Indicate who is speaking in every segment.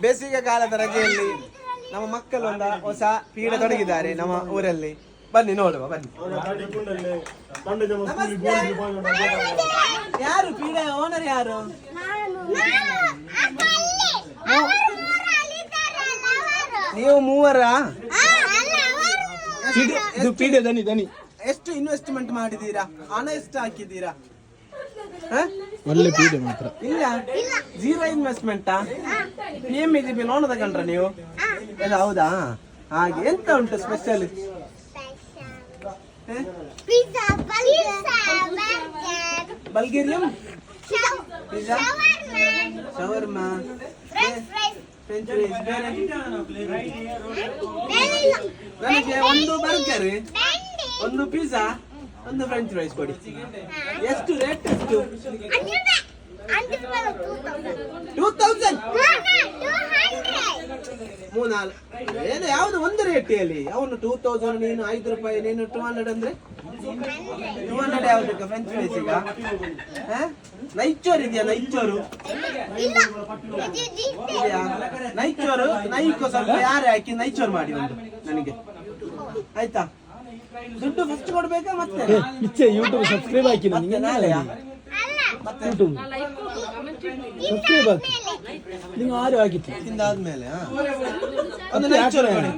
Speaker 1: ಬೇಸಿಗೆ ಕಾಲದ ರಜೆಯಲ್ಲಿ ನಮ್ಮ ಮಕ್ಕಳು ಒಂದು ಹೊಸ ಪೀಡೆ ತೊಡಗಿದ್ದಾರೆ ನಮ್ಮ ಊರಲ್ಲಿ. ಬನ್ನಿ ನೋಡುವ ಬನ್ನಿ. ಯಾರು ಪೀಡೆ ಓನರ್ ಯಾರು? ನೀವು ಮೂವರ? ಇದು ಪೀಡೆ ದನಿ ದನಿ. ಎಷ್ಟು ಇನ್ವೆಸ್ಟ್ಮೆಂಟ್ ಮಾಡಿದೀರಾ? ಹಣ ಎಷ್ಟು ಹಾಕಿದ್ದೀರಾ?
Speaker 2: ಒಳ್ಳೆ ಪೀಡೆ ಮಾತ್ರ.
Speaker 1: ಇಲ್ಲ, ಜೀರೋ ಇನ್ವೆಸ್ಟ್ಮೆಂಟಾ? PMEGP ಲೋನ್ ತಗೊಂಡ್ರ ನೀವು? ಎಲ್ಲ ಹೌದಾ? ಹಾಗೆ ಎಂತ ಉಂಟು ಸ್ಪೆಷಲ್? ಬಲ್ಗೇರಿಯಂ ಪಿಜ್ಜಾ, ಶವರ್ಮಾ, ಫ್ರೆಂಚ್ ಫ್ರೈಸ್. ನನಗೆ ಒಂದು ಬರ್ಗರ್, ಒಂದು ಪಿಜ್ಜಾ, ಒಂದು ಫ್ರೆಂಚ್ ಫ್ರೈಸ್ ಕೊಡಿ. ಎಷ್ಟು ರೇಟ್? ಎಷ್ಟು? 2000? ಏನು ಯಾವ್ದು ಒಂದು ರೇಟ್ ಹೇಳಿ. ಅವನು 2000, ನೀನು 5 ರೂಪಾಯಿ, ನೀನು 200 ಅಂದ್ರೆ 200 ಯಾವ್ದಕ್ಕೆ ಫ್ರೆಂಚ್ ಫ್ರೈಸ್? ಈಗ ನೈಚೋರು ಇದೆಯಾ? ನೈಚೋರು ಇದೆಯಾ? ನೈಚೋರು ನೈಕೋ ಸ್ವಲ್ಪ ಯಾರೇ ಹಾಕಿ ನೈಚೋರು ಮಾಡಿ ಒಂದು ನನಗೆ, ಆಯ್ತಾ? ದುಡ್ಡು ಫಸ್ಟ್ ಕೊಡ್ಬೇಕಾ ಮತ್ತೆ?
Speaker 2: ಯೂಟ್ಯೂಬ್ ಸಬ್ಸ್ಕ್ರೈಬ್ ಹಾಕಿ ನನಗೆ. ನಾಳೆಯಾ? ಯೂಟ್ಯೂಬ್ ಸಬ್ಸ್ಕ್ರೈಬ್ ಹಾಕಿ ನೀವು ಆರು ಆಗಿತ್ತು.
Speaker 1: ತಿಂದಾದ್ಮೇಲೆ ಒಂದು ನೈಚೋರು ಮಾಡಿ.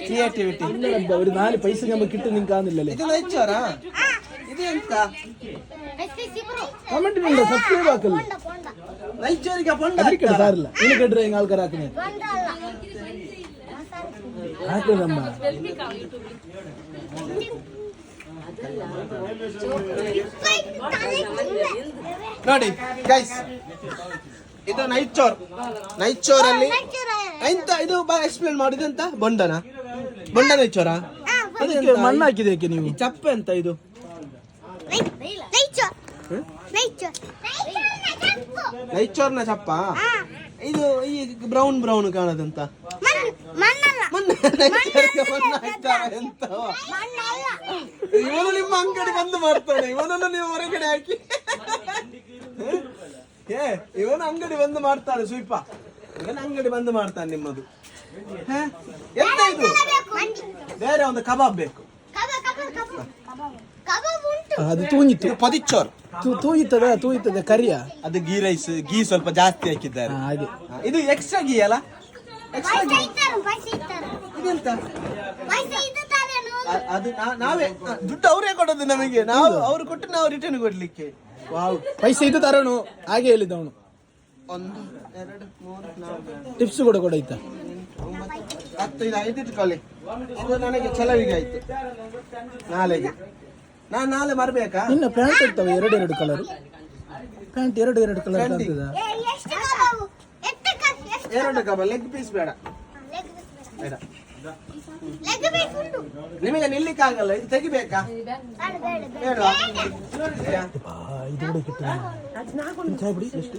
Speaker 1: ಕ್ರಿಯೇಟಿವಿಟಿ
Speaker 2: ഒരു 4 പൈസ നമുക്ക് കിട്ടും. നിങ്ങൾക്ക് കാണുന്നില്ലല്ലേ?
Speaker 1: ಇದು ನೈಚೋರಾ? ಇದು ಎಂತ?
Speaker 2: കമന്റിലുണ്ട്, സബ്സ്ക്രൈബ് ആക്കല്ലേ?
Speaker 1: നൈച്ചോരിക്ക പൊണ്ട
Speaker 2: അതിരിക്കട്ടെ, സാരില്ല. ഇനി കേട്ടിട്ട് നിങ്ങൾ ആൾക്കാരാക്കുന്നേ ആക്കുന്നമ്മ.
Speaker 1: ನೋಡಿ ಗೈಸ್, ಇದು ನೈಚೋರ್. ನೈಚೋರಲ್ಲಿ ಎಂತ ಇದು ಎಕ್ಸ್ಪ್ಲೇನ್ ಮಾಡಿದ ಅಂತ? ಬೊಂಡನ ಬೊಂಡ ನೈಚೋರ?
Speaker 2: ಅದಕ್ಕೆ ಮಣ್ಣು ಹಾಕಿದೆ ನೀವು?
Speaker 1: ಚಪ್ಪೆ ಅಂತ ಇದು? ನೈಚೋರ್ನ ಚಪ್ಪ ಇದು. ಈ ಬ್ರೌನ್ ಬ್ರೌನ್ ಕಾಣದಂತ ಇವನು ನಿಮ್ಮ ಅಂಗಡಿ ಬಂದು ಮಾಡ್ತಾನೆ. ಇವನನ್ನು ನೀವು ಹೊರಗಡೆ ಹಾಕಿ. ಇವನ ಅಂಗಡಿ ಬಂದು ಮಾಡ್ತಾನೆ. ಸ್ವೀಪ ಇವನ ಅಂಗಡಿ ಬಂದು ಮಾಡ್ತಾನೆ ನಿಮ್ಮದು. ಎಂತ ಇದು? ಬೇರೆ ಒಂದು ಕಬಾಬ್ ಬೇಕು.
Speaker 2: ಅದು ತೂಗಿತ್ತು.
Speaker 1: ಪದಿಚ್ಚೋರ್
Speaker 2: ತೂಗಿತ್ತದೆ ಕರಿಯ.
Speaker 1: ಅದು ಗೀ ರೈಸ್, ಗೀ ಸ್ವಲ್ಪ ಜಾಸ್ತಿ ಹಾಕಿದ್ದಾರೆ
Speaker 2: ಹಾಗೆ.
Speaker 1: ಇದು ಎಕ್ಸ್ಟ್ರಾ ಗೀ ಅಲ್ಲ? ಎಕ್ಸ್ಟ್ರಾ ಗೀ ಇದೆಂತ? ಅದು ನಾವೇ ದುಡ್ಡು ಅವರೇ ಕೊಡೋದು ನಮಗೆ. ನಾವು ಅವ್ರು ಕೊಟ್ಟು ನಾವು ರಿಟರ್ನ್ ಕೊಡ್ಲಿಕ್ಕೆ. ವಾವ್,
Speaker 2: ಪೈಸೆ ಇದು ತರೋನು ಹಾಗೆ ಹೇಳಿದವನು.
Speaker 1: 1 2 3 4
Speaker 2: ಟಿಪ್ಸ್ ಕೂಡ ಕೊಡೈತ.
Speaker 1: 10 5 ಇಟ್ಕೊಳ್ಳಿ. ಇದು ನನಗೆ ಚೆಲವಿಗೆ ಆಯ್ತು. ನಾಳೆಗೆ ನಾನು ನಾಳೆ ಬರ್ಬೇಕಾ?
Speaker 2: ಇನ್ನು ಪ್ಯಾಂಟ್ ಇರ್ತವೆ 2 ಕಲರ್. ಪ್ಯಾಂಟ್ 2 ಕಲರ್ ಆಗ್ತದ.
Speaker 1: 2 ಕಬ ಲೆಗ್ ಪೀಸ್ ಬೇಡ. ಬೇಡ, ನಿಮಗೆ ನಿಲ್ಲಿಕ್ಕಾಗಲ್ಲ. ಇದು ತೆಗಿಬೇಕಾ? ಬೇಡ.
Speaker 2: ಇದು ಕೂಡ ಕಿತ್ತು.